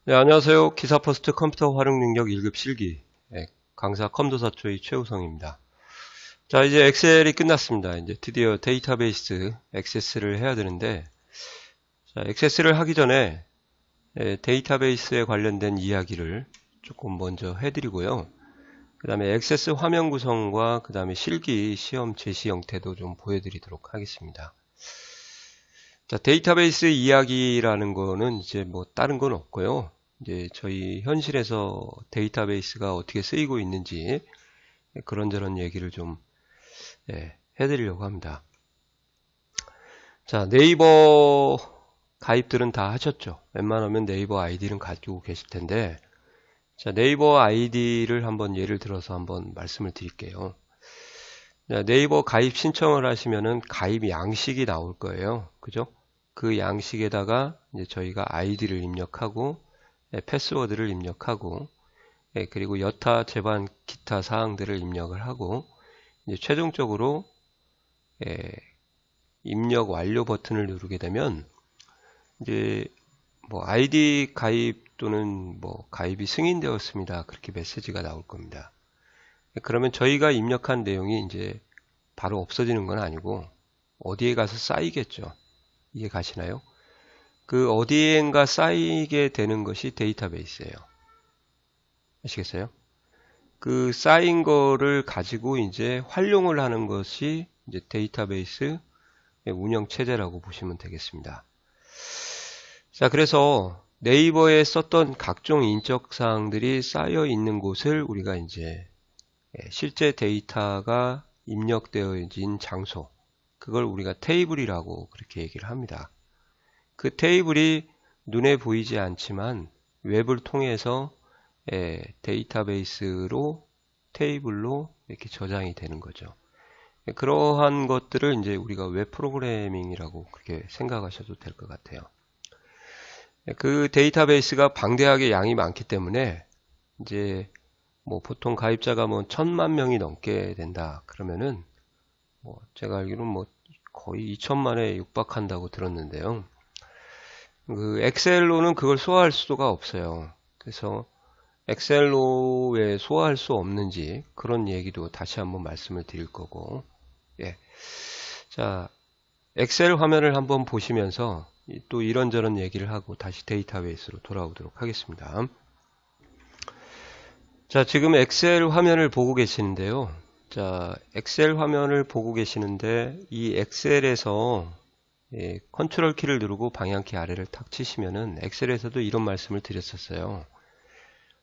네, 안녕하세요. 기사퍼스트 컴퓨터 활용 능력 1급 실기 강사 컴도사초의 최우성입니다. 자, 이제 엑셀이 끝났습니다. 이제 드디어 데이터베이스 액세스를 해야 되는데, 자, 액세스를 하기 전에 데이터베이스에 관련된 이야기를 조금 먼저 해드리고요. 그 다음에 액세스 화면 구성과 그 다음에 실기 시험 제시 형태도 좀 보여드리도록 하겠습니다. 자, 데이터베이스 이야기라는 거는 이제 뭐 다른 건 없고요. 이제 저희 현실에서 데이터베이스가 어떻게 쓰이고 있는지 그런저런 얘기를 좀 해드리려고 합니다. 자, 네이버 가입들은 다 하셨죠? 웬만하면 네이버 아이디는 가지고 계실 텐데, 자, 네이버 아이디를 한번 예를 들어서 한번 말씀을 드릴게요. 자, 네이버 가입 신청을 하시면은 가입 양식이 나올 거예요. 그죠? 그 양식에다가 이제 저희가 아이디를 입력하고, 패스워드를 입력하고, 그리고 여타 제반 기타 사항들을 입력을 하고, 이제 최종적으로 입력 완료 버튼을 누르게 되면 이제 뭐 아이디 가입 또는 뭐 가입이 승인되었습니다. 그렇게 메시지가 나올 겁니다. 그러면 저희가 입력한 내용이 이제 바로 없어지는 건 아니고 어디에 가서 쌓이겠죠. 이해 가시나요? 그 어디엔가 쌓이게 되는 것이 데이터베이스예요. 아시겠어요? 그 쌓인 거를 가지고 이제 활용을 하는 것이 이제 데이터베이스 운영 체제라고 보시면 되겠습니다. 자, 그래서 네이버에 썼던 각종 인적 사항들이 쌓여 있는 곳을 우리가 이제 실제 데이터가 입력되어진 장소, 그걸 우리가 테이블이라고 그렇게 얘기를 합니다. 그 테이블이 눈에 보이지 않지만 웹을 통해서 데이터베이스로 테이블로 이렇게 저장이 되는 거죠. 그러한 것들을 이제 우리가 웹 프로그래밍이라고 그렇게 생각하셔도 될 것 같아요. 그 데이터베이스가 방대하게 양이 많기 때문에 이제 뭐 보통 가입자가 뭐 1000만 명이 넘게 된다 그러면은 뭐 제가 알기로는 뭐 거의 2000만에 육박한다고 들었는데요. 그 엑셀로는 그걸 소화할 수가 없어요. 그래서 엑셀로 왜 소화할 수 없는지 그런 얘기도 다시 한번 말씀을 드릴 거고, 예. 자, 엑셀 화면을 한번 보시면서 또 이런저런 얘기를 하고 다시 데이터베이스로 돌아오도록 하겠습니다. 자, 지금 엑셀 화면을 보고 계시는데요. 자, 엑셀 화면을 보고 계시는데 이 엑셀에서 컨트롤 키를 누르고 방향키 아래를 탁 치시면은 엑셀에서도 이런 말씀을 드렸었어요.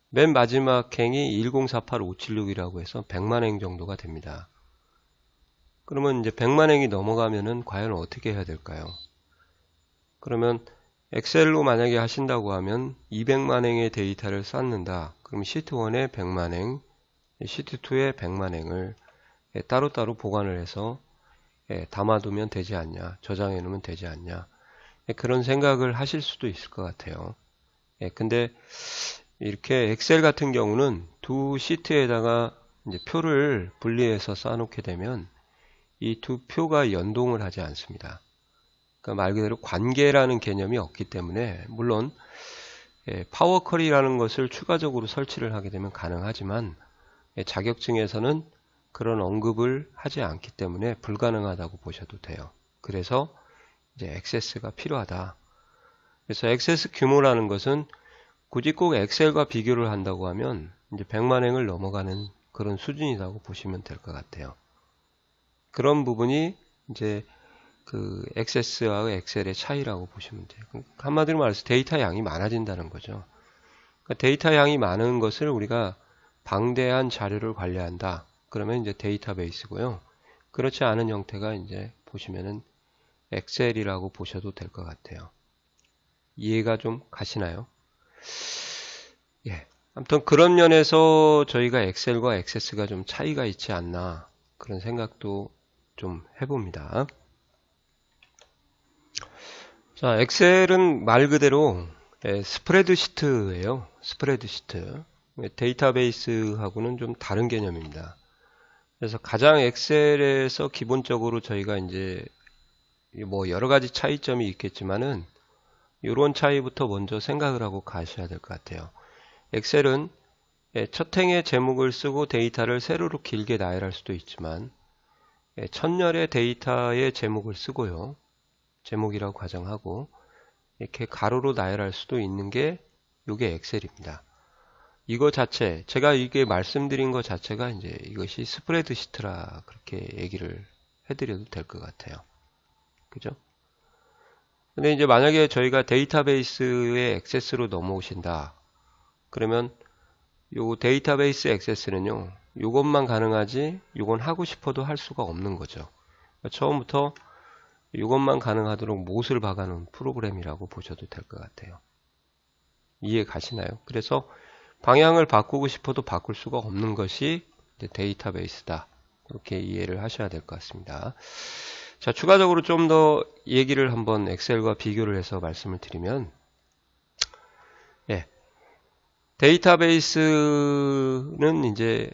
맨 마지막 행이 1048576이라고 해서 100만 행 정도가 됩니다. 그러면 이제 100만 행이 넘어가면은 과연 어떻게 해야 될까요? 그러면 엑셀로 만약에 하신다고 하면 200만 행의 데이터를 쌓는다. 그럼 시트 1에 100만 행, 시트 2에 100만 행을 따로따로 보관을 해서 담아두면 되지 않냐, 저장해 놓으면 되지 않냐, 그런 생각을 하실 수도 있을 것 같아요. 근데 이렇게 엑셀 같은 경우는 두 시트에다가 이제 표를 분리해서 쌓아놓게 되면 이 두 표가 연동을 하지 않습니다. 그러니까 말 그대로 관계라는 개념이 없기 때문에 물론 파워 쿼리라는 것을 추가적으로 설치를 하게 되면 가능하지만 자격증에서는 그런 언급을 하지 않기 때문에 불가능하다고 보셔도 돼요. 그래서 이제 액세스가 필요하다. 그래서 액세스 규모라는 것은 굳이 꼭 엑셀과 비교를 한다고 하면 이제 100만 행을 넘어가는 그런 수준이라고 보시면 될 것 같아요. 그런 부분이 이제 그 액세스와 엑셀의 차이라고 보시면 돼요. 한마디로 말해서 데이터 양이 많아진다는 거죠. 그러니까 데이터 양이 많은 것을 우리가 방대한 자료를 관리한다. 그러면 이제 데이터베이스고요. 그렇지 않은 형태가 이제 보시면은 엑셀이라고 보셔도 될 것 같아요. 이해가 좀 가시나요? 예. 아무튼 그런 면에서 저희가 엑셀과 액세스가 좀 차이가 있지 않나 그런 생각도 좀 해봅니다. 자, 엑셀은 말 그대로 스프레드시트예요. 스프레드시트. 데이터베이스하고는 좀 다른 개념입니다. 그래서 가장 엑셀에서 기본적으로 저희가 이제 뭐 여러 가지 차이점이 있겠지만은 이런 차이부터 먼저 생각을 하고 가셔야 될 것 같아요. 엑셀은 첫 행의 제목을 쓰고 데이터를 세로로 길게 나열할 수도 있지만 천열의 데이터의 제목을 쓰고요. 제목이라고 가정하고 이렇게 가로로 나열할 수도 있는 게 이게 엑셀입니다. 이거 자체, 제가 이게 말씀드린 것 자체가 이제 이것이 스프레드시트라 그렇게 얘기를 해드려도 될 것 같아요. 그죠? 근데 이제 만약에 저희가 데이터베이스에 액세스로 넘어오신다. 그러면 요 데이터베이스 액세스는요, 요것만 가능하지, 요건 하고 싶어도 할 수가 없는 거죠. 그러니까 처음부터 요것만 가능하도록 못을 박아놓은 프로그램이라고 보셔도 될 것 같아요. 이해 가시나요? 그래서 방향을 바꾸고 싶어도 바꿀 수가 없는 것이 데이터베이스다. 이렇게 이해를 하셔야 될 것 같습니다. 자, 추가적으로 좀 더 얘기를 한번 엑셀과 비교를 해서 말씀을 드리면, 데이터베이스는 이제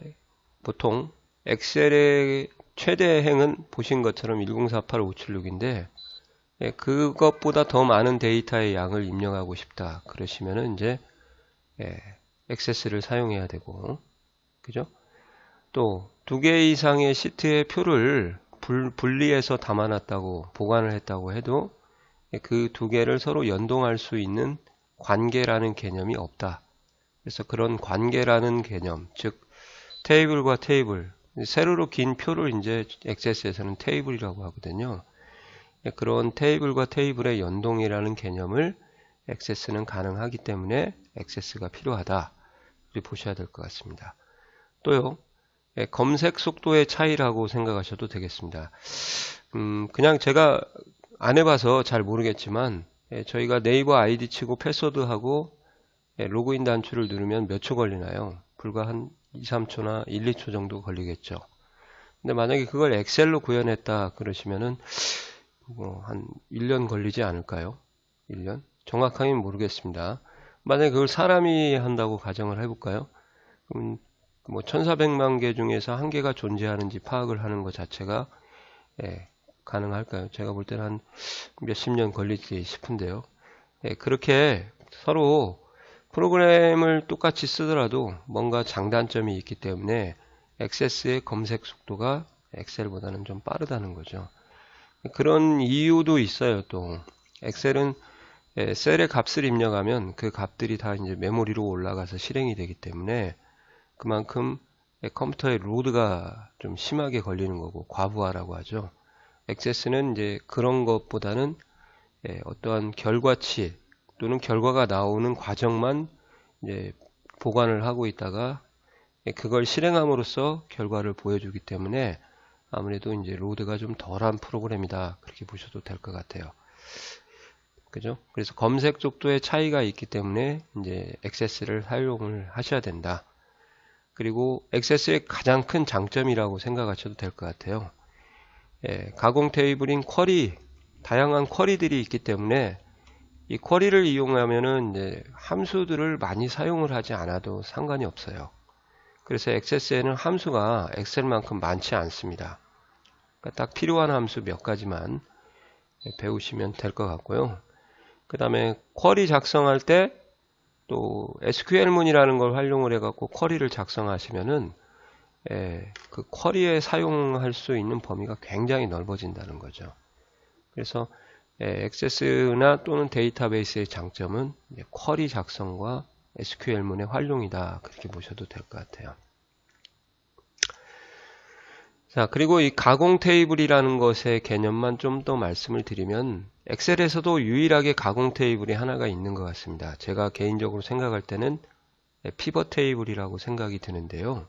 보통 엑셀의 최대 행은 보신 것처럼 1048576인데, 그것보다 더 많은 데이터의 양을 입력하고 싶다. 그러시면은 이제, 액세스를 사용해야 되고, 그죠? 또, 2개 이상의 시트의 표를 분리해서 담아놨다고, 보관을 했다고 해도, 그 2개를 서로 연동할 수 있는 관계라는 개념이 없다. 그래서 그런 관계라는 개념, 즉, 테이블과 테이블, 세로로 긴 표를 이제 액세스에서는 테이블이라고 하거든요. 그런 테이블과 테이블의 연동이라는 개념을 액세스는 가능하기 때문에 액세스가 필요하다. 이렇게 보셔야 될 것 같습니다. 또요, 검색 속도의 차이라고 생각하셔도 되겠습니다. 그냥 제가 안 해봐서 잘 모르겠지만, 저희가 네이버 아이디 치고 패스워드하고 로그인 단추를 누르면 몇 초 걸리나요? 불과 한 2, 3초나 1, 2초 정도 걸리겠죠. 근데 만약에 그걸 엑셀로 구현했다 그러시면은 한 1년 걸리지 않을까요? 1년? 정확하게는 모르겠습니다. 만약에 그걸 사람이 한다고 가정을 해볼까요? 그럼 1400만 개 중에서 한 개가 존재하는지 파악을 하는 것 자체가 가능할까요? 제가 볼 때는 한 몇십 년 걸리지 싶은데요. 그렇게 서로 프로그램을 똑같이 쓰더라도 뭔가 장단점이 있기 때문에 액세스의 검색 속도가 엑셀보다는 좀 빠르다는 거죠. 그런 이유도 있어요. 또 엑셀은 셀의 값을 입력하면 그 값들이 다 이제 메모리로 올라가서 실행이 되기 때문에 그만큼 컴퓨터의 로드가 좀 심하게 걸리는 거고 과부하라고 하죠. 액세스는 이제 그런 것보다는 어떠한 결과치 또는 결과가 나오는 과정만 이제 보관을 하고 있다가 그걸 실행함으로써 결과를 보여주기 때문에 아무래도 이제 로드가 좀 덜한 프로그램이다. 그렇게 보셔도 될 것 같아요. 그죠? 그래서 검색 속도의 차이가 있기 때문에 이제 액세스를 사용을 하셔야 된다. 그리고 액세스의 가장 큰 장점이라고 생각하셔도 될 것 같아요. 가공 테이블인 쿼리, 다양한 쿼리들이 있기 때문에 이 쿼리를 이용하면은 이제 함수들을 많이 사용을 하지 않아도 상관이 없어요. 그래서 액세스에는 함수가 엑셀만큼 많지 않습니다. 그러니까 딱 필요한 함수 몇 가지만 배우시면 될 것 같고요. 그 다음에 쿼리 작성할 때 또 SQL문이라는 걸 활용을 해갖고 쿼리를 작성하시면은 그 쿼리에 사용할 수 있는 범위가 굉장히 넓어진다는 거죠. 그래서 액세스나 또는 데이터베이스의 장점은 쿼리 작성과 SQL문의 활용이다. 그렇게 보셔도 될 것 같아요. 자, 그리고 이 가공 테이블이라는 것의 개념만 좀 더 말씀을 드리면 엑셀에서도 유일하게 가공 테이블이 하나가 있는 것 같습니다. 제가 개인적으로 생각할 때는 피벗 테이블이라고 생각이 드는데요.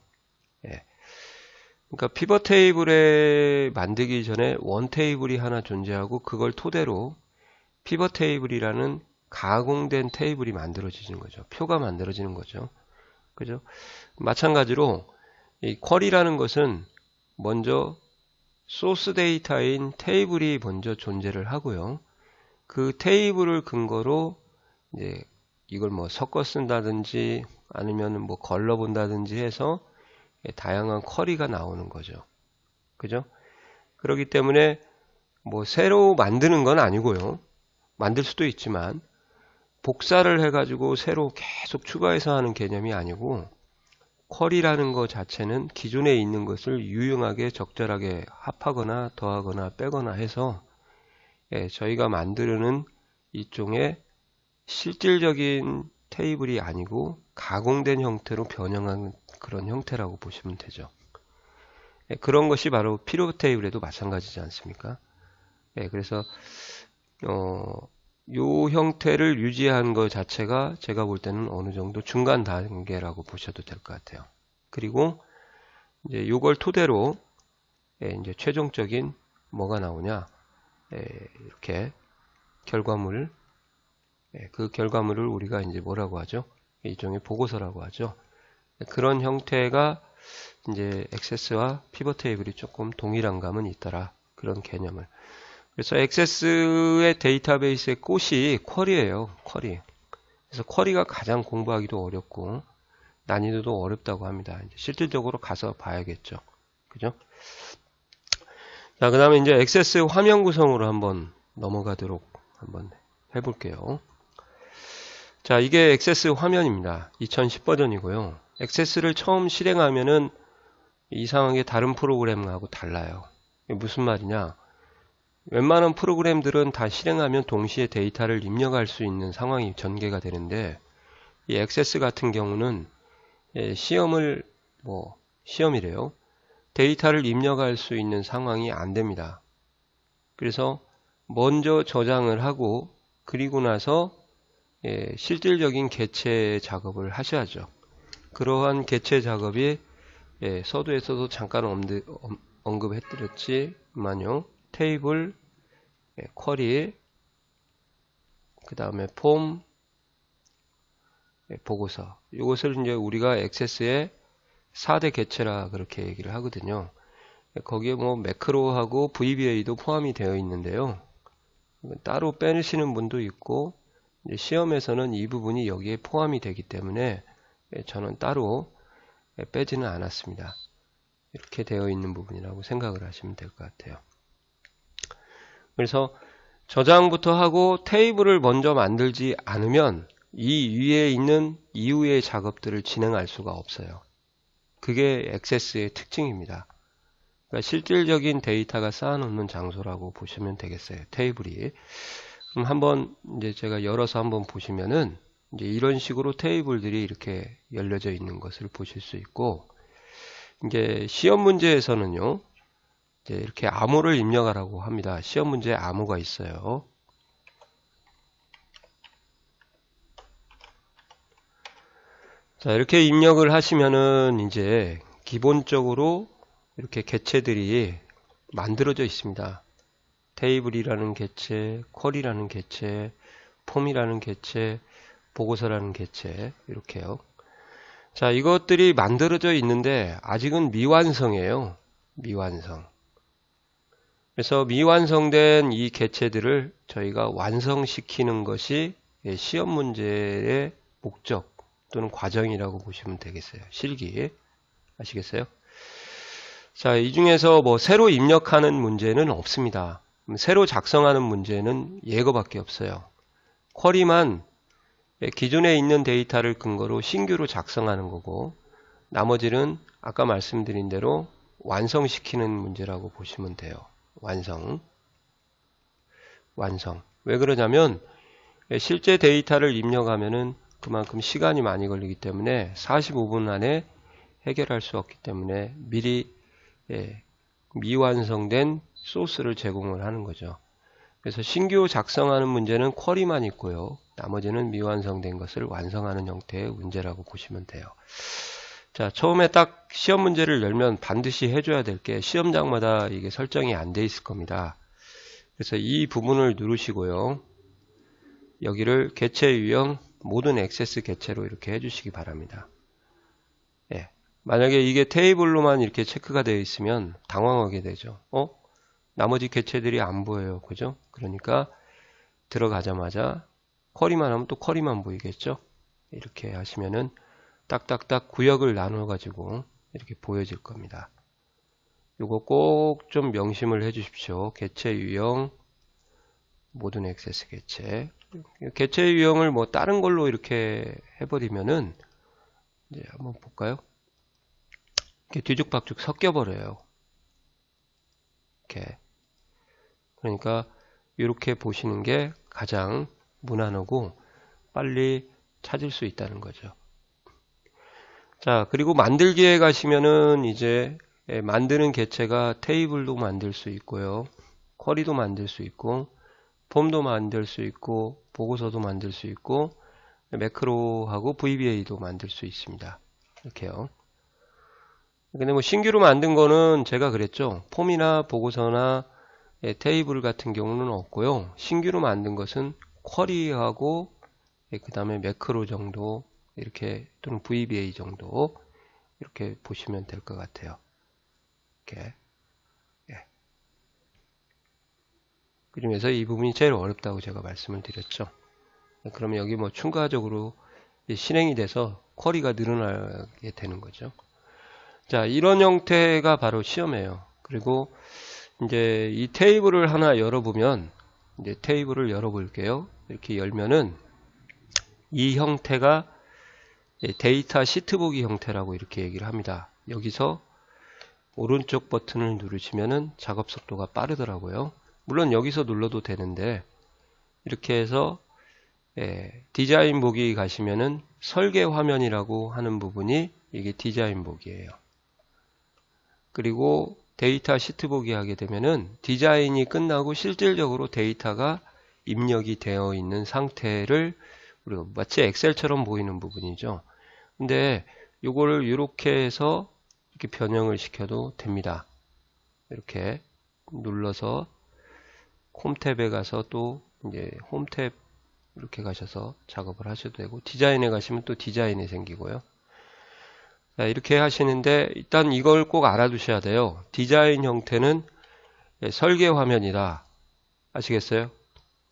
그러니까 피벗 테이블에 만들기 전에 원 테이블이 하나 존재하고 그걸 토대로 피벗 테이블이라는 가공된 테이블이 만들어지는 거죠. 표가 만들어지는 거죠. 그죠? 마찬가지로 이 쿼리라는 것은 먼저 소스 데이터인 테이블이 먼저 존재를 하고요. 그 테이블을 근거로 이제 이걸 뭐 섞어 쓴다든지 아니면 뭐 걸러 본다든지 해서 다양한 쿼리가 나오는 거죠. 그죠? 그렇기 때문에 뭐 새로 만드는 건 아니고요. 만들 수도 있지만 복사를 해가지고 새로 계속 추가해서 하는 개념이 아니고, 쿼리라는 것 자체는 기존에 있는 것을 유용하게 적절하게 합하거나 더하거나 빼거나 해서 저희가 만드는 일종의 실질적인 테이블이 아니고 가공된 형태로 변형한 그런 형태라고 보시면 되죠. 그런 것이 바로 피벗 테이블에도 마찬가지지 않습니까? 그래서 요 형태를 유지한 것 자체가 제가 볼 때는 어느 정도 중간 단계라고 보셔도 될 것 같아요. 그리고 이제 요걸 토대로 이제 최종적인 뭐가 나오냐, 이렇게 결과물, 그 결과물을 우리가 이제 뭐라고 하죠? 일종의 보고서라고 하죠. 그런 형태가 이제 액세스와 피벗 테이블이 조금 동일한 감은 있더라, 그런 개념을. 그래서 액세스의 데이터베이스의 꽃이 쿼리예요. 쿼리. 그래서 쿼리가 가장 공부하기도 어렵고 난이도도 어렵다고 합니다. 이제 실질적으로 가서 봐야겠죠. 그죠? 자, 그 다음에 이제 액세스 화면 구성으로 한번 넘어가도록 한번 해볼게요. 자, 이게 액세스 화면입니다. 2010 버전이고요. 액세스를 처음 실행하면은 이상하게 다른 프로그램하고 달라요. 이게 무슨 말이냐? 웬만한 프로그램들은 다 실행하면 동시에 데이터를 입력할 수 있는 상황이 전개가 되는데, 이 액세스 같은 경우는 시험이래요. 데이터를 입력할 수 있는 상황이 안 됩니다. 그래서 먼저 저장을 하고 그리고 나서 실질적인 개체 작업을 하셔야죠. 그러한 개체 작업이 서두에서도 잠깐 언급해드렸지만요. 테이블, 쿼리, 그 다음에 폼, 보고서. 이것을 이제 우리가 액세스의 4대 개체라 그렇게 얘기를 하거든요. 거기에 뭐 매크로하고 VBA도 포함이 되어 있는데요. 따로 빼시는 분도 있고, 이제 시험에서는 이 부분이 여기에 포함이 되기 때문에 저는 따로 빼지는 않았습니다. 이렇게 되어 있는 부분이라고 생각을 하시면 될 것 같아요. 그래서 저장부터 하고 테이블을 먼저 만들지 않으면 이 위에 있는 이후의 작업들을 진행할 수가 없어요. 그게 액세스의 특징입니다. 그러니까 실질적인 데이터가 쌓아놓는 장소라고 보시면 되겠어요. 테이블이. 그럼 한번 이제 제가 열어서 한번 보시면은 이제 이런 식으로 테이블들이 이렇게 열려져 있는 것을 보실 수 있고, 이제 시험 문제에서는요, 이제 이렇게 암호를 입력하라고 합니다. 시험 문제에 암호가 있어요. 자, 이렇게 입력을 하시면은 이제 기본적으로 이렇게 개체들이 만들어져 있습니다. 테이블이라는 개체, 쿼리라는 개체, 폼이라는 개체, 보고서라는 개체, 이렇게요. 자, 이것들이 만들어져 있는데 아직은 미완성이에요. 미완성. 그래서 미완성된 이 개체들을 저희가 완성시키는 것이 시험 문제의 목적 또는 과정이라고 보시면 되겠어요. 실기. 아시겠어요? 자, 이 중에서 뭐 새로 입력하는 문제는 없습니다. 새로 작성하는 문제는 예거밖에 없어요. 쿼리만 기존에 있는 데이터를 근거로 신규로 작성하는 거고, 나머지는 아까 말씀드린 대로 완성시키는 문제라고 보시면 돼요. 완성. 왜 그러냐면 실제 데이터를 입력하면은 그만큼 시간이 많이 걸리기 때문에 45분 안에 해결할 수 없기 때문에 미리 미완성된 소스를 제공을 하는 거죠. 그래서 신규 작성하는 문제는 쿼리만 있고요. 나머지는 미완성된 것을 완성하는 형태의 문제라고 보시면 돼요. 자, 처음에 딱 시험 문제를 열면 반드시 해줘야 될 게 시험장마다 이게 설정이 안 돼 있을 겁니다. 그래서 이 부분을 누르시고요. 여기를 개체 유형 모든 액세스 개체로 이렇게 해주시기 바랍니다. 만약에 이게 테이블로만 이렇게 체크가 되어 있으면 당황하게 되죠. 나머지 개체들이 안 보여요. 그죠? 그러니까 들어가자마자 쿼리만 하면 또 쿼리만 보이겠죠? 이렇게 하시면은 딱딱딱 구역을 나눠 가지고 이렇게 보여질 겁니다. 요거 꼭 좀 명심을 해 주십시오. 개체 유형 모든 액세스 개체. 개체 유형을 뭐 다른 걸로 이렇게 해버리면은 이제 한번 볼까요? 이렇게 뒤죽박죽 섞여버려요. 이렇게. 그러니까 이렇게 보시는 게 가장 무난하고 빨리 찾을 수 있다는 거죠. 자, 그리고 만들기에 가시면은 이제 만드는 개체가 테이블도 만들 수 있고요. 쿼리도 만들 수 있고, 폼도 만들 수 있고, 보고서도 만들 수 있고, 매크로하고 VBA도 만들 수 있습니다. 이렇게요. 근데 뭐 신규로 만든 거는 제가 그랬죠. 폼이나 보고서나 테이블 같은 경우는 없고요. 신규로 만든 것은 쿼리하고 그 다음에 매크로 정도 이렇게 또는 VBA 정도 이렇게 보시면 될 것 같아요. 이렇게. 예. 그 중에서 이 부분이 제일 어렵다고 제가 말씀을 드렸죠. 그러면 여기 뭐 추가적으로 실행이 돼서 쿼리가 늘어나게 되는 거죠. 자, 이런 형태가 바로 시험이에요. 그리고 이제 이 테이블을 하나 열어보면, 이제 테이블을 열어볼게요. 이렇게 열면은 이 형태가 데이터 시트 보기 형태라고 이렇게 얘기를 합니다. 여기서 오른쪽 버튼을 누르시면은 작업 속도가 빠르더라고요. 물론 여기서 눌러도 되는데, 이렇게 해서 디자인 보기 가시면은 설계 화면이라고 하는 부분이 이게 디자인 보기예요. 그리고 데이터 시트 보기 하게 되면은 디자인이 끝나고 실질적으로 데이터가 입력이 되어 있는 상태를 우리가 마치 엑셀처럼 보이는 부분이죠. 근데 요거를 이렇게 해서 이렇게 변형을 시켜도 됩니다. 이렇게 눌러서 홈 탭에 가서 또 이제 홈 탭 이렇게 가셔서 작업을 하셔도 되고, 디자인에 가시면 또 디자인이 생기고요. 자, 이렇게 하시는데 일단 이걸 꼭 알아두셔야 돼요. 디자인 형태는 설계 화면이다. 아시겠어요?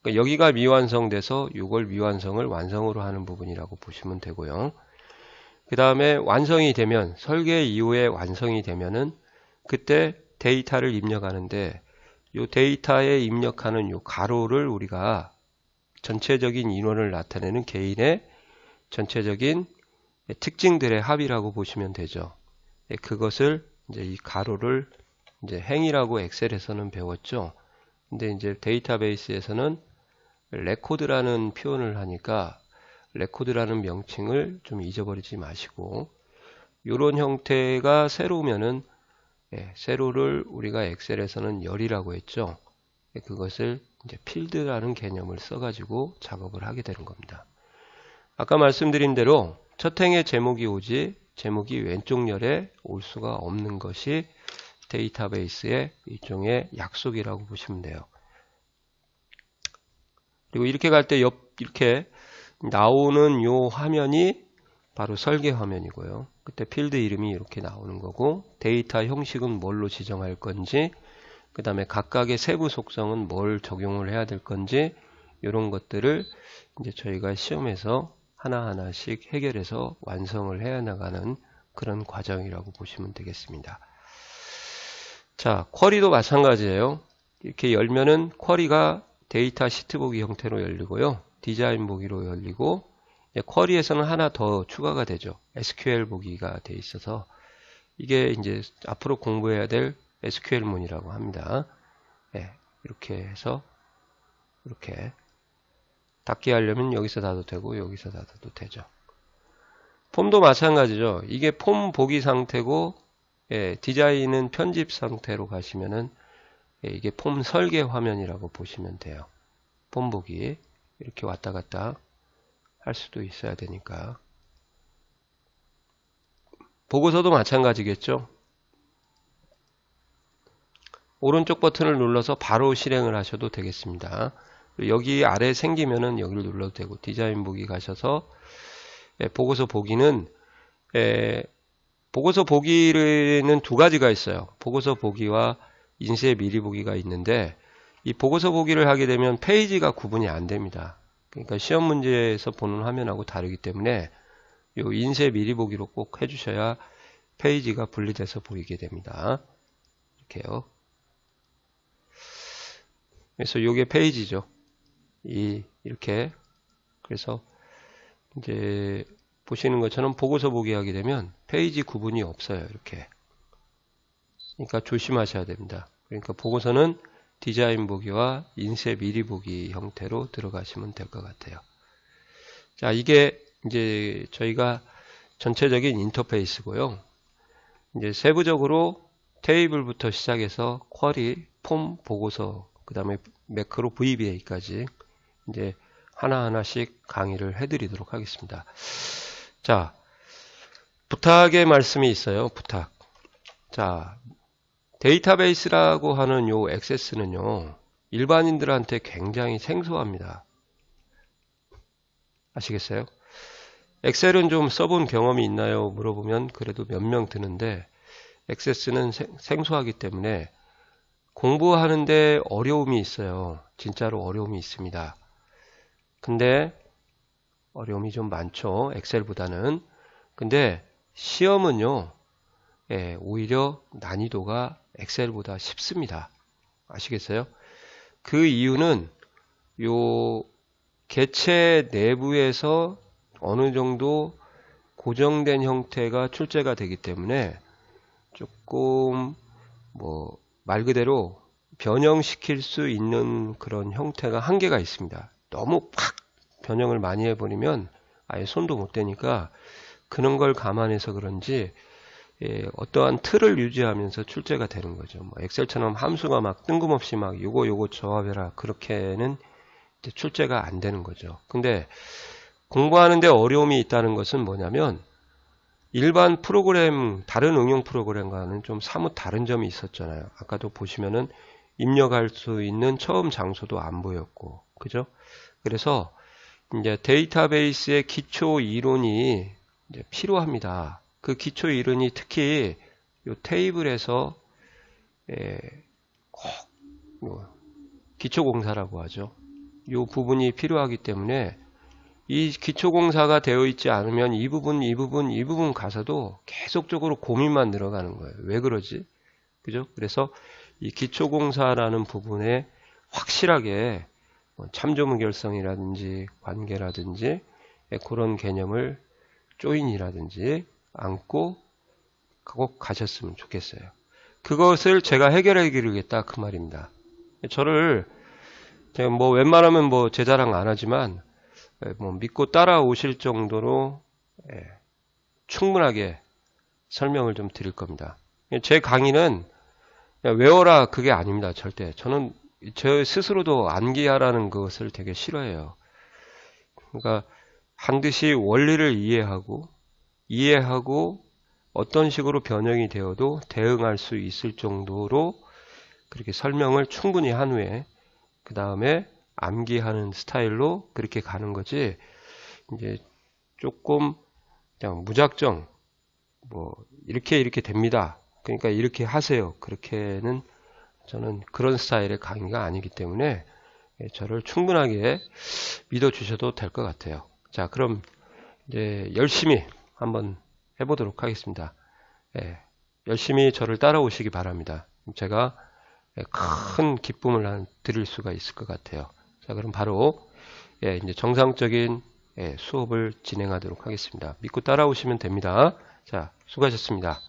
그러니까 여기가 미완성돼서 이걸 미완성을 완성으로 하는 부분이라고 보시면 되고요. 그 다음에 완성이 되면, 설계 이후에 완성이 되면은 그때 데이터를 입력하는데, 이 데이터에 입력하는 이 가로를 우리가 전체적인 인원을 나타내는 개인의 전체적인 특징들의 합이라고 보시면 되죠. 그것을 이제 이 가로를 이제 행이라고 엑셀에서는 배웠죠. 근데 이제 데이터베이스에서는 레코드라는 표현을 하니까 레코드라는 명칭을 좀 잊어버리지 마시고, 이런 형태가 세로면은 세로를 우리가 엑셀에서는 열이라고 했죠. 그것을 이제 필드라는 개념을 써가지고 작업을 하게 되는 겁니다. 아까 말씀드린 대로 첫 행에 제목이 오지 제목이 왼쪽 열에 올 수가 없는 것이 데이터베이스의 일종의 약속이라고 보시면 돼요. 그리고 이렇게 갈 때 이렇게 나오는 요 화면이 바로 설계 화면이고요. 그때 필드 이름이 이렇게 나오는 거고, 데이터 형식은 뭘로 지정할 건지, 그 다음에 각각의 세부 속성은 뭘 적용을 해야 될 건지, 이런 것들을 이제 저희가 시험에서 하나하나씩 해결해서 완성을 해야 나가는 그런 과정이라고 보시면 되겠습니다. 자, 쿼리도 마찬가지예요. 이렇게 열면은 쿼리가 데이터 시트 보기 형태로 열리고요. 디자인 보기로 열리고, 쿼리에서는 하나 더 추가가 되죠. SQL 보기가 돼 있어서 이게 이제 앞으로 공부해야 될 SQL문이라고 합니다. 이렇게 해서 이렇게 닫기 하려면 여기서 닫아도 되고 여기서 닫아도 되죠. 폼도 마찬가지죠. 이게 폼 보기 상태고, 디자인은 편집 상태로 가시면은 이게 폼 설계 화면이라고 보시면 돼요. 폼 보기 이렇게 왔다 갔다 할 수도 있어야 되니까. 보고서도 마찬가지겠죠. 오른쪽 버튼을 눌러서 바로 실행을 하셔도 되겠습니다. 여기 아래 생기면은 여기를 눌러도 되고, 디자인 보기 가셔서 보고서 보기는 보고서 보기는 두 가지가 있어요. 보고서 보기와 인쇄 미리 보기가 있는데, 이 보고서 보기를 하게 되면 페이지가 구분이 안 됩니다. 그러니까 시험 문제에서 보는 화면하고 다르기 때문에 요 인쇄 미리 보기로 꼭 해주셔야 페이지가 분리돼서 보이게 됩니다. 이렇게요. 그래서 요게 페이지죠. 이 이렇게. 그래서 이제 보시는 것처럼 보고서 보기 하게 되면 페이지 구분이 없어요. 이렇게. 그러니까 조심하셔야 됩니다. 그러니까 보고서는 디자인 보기와 인쇄 미리 보기 형태로 들어가시면 될 것 같아요. 자, 이게 이제 저희가 전체적인 인터페이스고요. 이제 세부적으로 테이블부터 시작해서 쿼리, 폼, 보고서, 그 다음에 매크로 VBA까지 이제 하나하나씩 강의를 해드리도록 하겠습니다. 자, 부탁의 말씀이 있어요. 부탁. 자, 데이터베이스라고 하는 요 액세스는요, 일반인들한테 굉장히 생소합니다. 아시겠어요? 엑셀은 좀 써본 경험이 있나요? 물어보면 그래도 몇 명 드는데, 액세스는 생소하기 때문에 공부하는데 어려움이 있어요. 진짜로 어려움이 있습니다. 근데 어려움이 좀 많죠. 엑셀보다는. 근데 시험은요, 오히려 난이도가 엑셀보다 쉽습니다. 아시겠어요? 그 이유는 요 개체 내부에서 어느 정도 고정된 형태가 출제가 되기 때문에 조금 말 그대로 변형시킬 수 있는 그런 형태가 한계가 있습니다. 너무 팍 변형을 많이 해버리면 아예 손도 못 대니까 그런 걸 감안해서 그런지 어떠한 틀을 유지하면서 출제가 되는 거죠. 엑셀처럼 함수가 막 뜬금없이 막 요거 조합해라 그렇게는 출제가 안 되는 거죠. 근데 공부하는데 어려움이 있다는 것은 뭐냐면 일반 프로그램, 다른 응용 프로그램과는 좀 사뭇 다른 점이 있었잖아요. 아까도 보시면은 입력할 수 있는 처음 장소도 안 보였고, 그죠? 그래서 이제 데이터베이스의 기초 이론이 이제 필요합니다. 그 기초 이론이 특히 요 테이블에서 기초 공사라고 하죠. 요 부분이 필요하기 때문에 이 기초공사가 되어 있지 않으면 이 부분 가서도 계속적으로 고민만 늘어가는 거예요. 왜 그러지? 그죠? 그래서 이 기초공사라는 부분에 확실하게 참조무결성이라든지 관계라든지 그런 개념을 조인이라든지 안고 꼭 가셨으면 좋겠어요. 그것을 제가 해결해 드리겠다 그 말입니다. 제가 웬만하면 제 자랑 안 하지만 믿고 따라오실 정도로 충분하게 설명을 좀 드릴 겁니다. 제 강의는 외워라 그게 아닙니다. 절대. 저는 저 스스로도 암기하라는 것을 되게 싫어해요. 그러니까 반드시 원리를 이해하고 어떤 식으로 변형이 되어도 대응할 수 있을 정도로 그렇게 설명을 충분히 한 후에 그 다음에 암기하는 스타일로 그렇게 가는 거지, 이제 조금 그냥 무작정 이렇게 됩니다. 그러니까 이렇게 하세요. 그렇게는 저는 그런 스타일의 강의가 아니기 때문에 저를 충분하게 믿어주셔도 될 것 같아요. 자, 그럼 이제 열심히 한번 해보도록 하겠습니다. 열심히 저를 따라오시기 바랍니다. 제가 큰 기쁨을 드릴 수가 있을 것 같아요. 자, 그럼 바로 이제 정상적인 수업을 진행하도록 하겠습니다. 믿고 따라오시면 됩니다. 자, 수고하셨습니다.